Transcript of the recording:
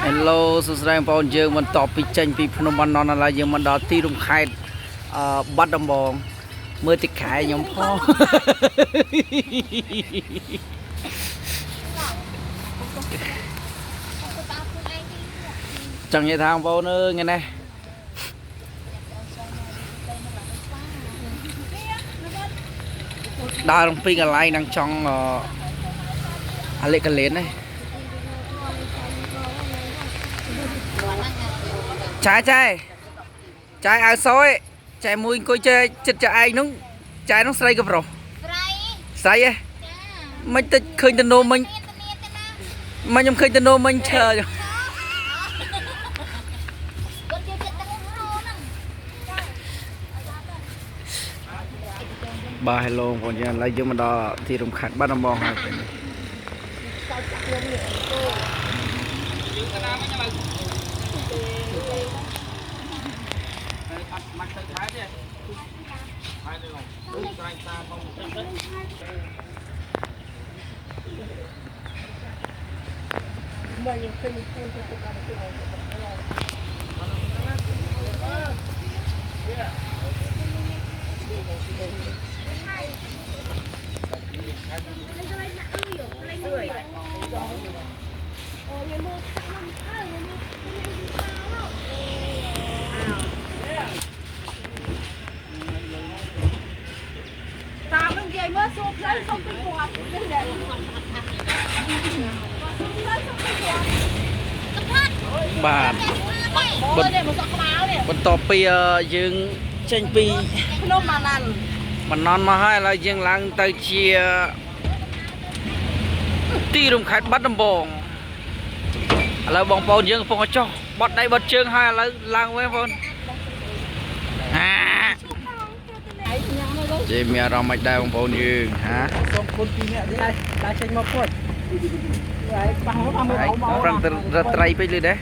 Hello សួស្តីបងប្អូនយើងមិនតបពីចេញពីភ្នំបានននឡើយយើងមកដល់ទីរំខេត្តបាត់ដំបងមើលទឹកខែខ្ញុំផងចង់និយាយថាបងប្អូនអើយថ្ងៃនេះដើរពីកន្លែងនឹងចង់អាលេកកលេននេះចាយអើសយចាយមួយអង្គុយចេះចិត្តចាឯងនោះចាយនោះស្រីក៏ប្រុសស្រីហ៎មិនតិចឃើញតនោមិញខ្ញុំឃើញតនោមិញឈើបាទ hello បងប្អូនយើងឥឡូវយើងមកដល់ទីរំខាត់បាត់ដំបងហើយពេលនេះបាទបន្តពីយើងចេញពីភ្នំម៉ាណនមកហើយឥឡូវយើងឡើងទៅជាទីរំខាត់បាត់ដំបងឥឡូវបងប្អូនយើងកំពុងចុះបត់ដៃបត់ជើងហើយឥឡូវឡើងវិញបងប្អូនជិះមានអារម្មណ៍មិនដែរបងប្អូនយើងហាសូមគុណពីអ្នកដែរដើរចេញមកពុតហើយប៉ះមកប្រឹងទៅរត់ត្រីពេកលឺដែរ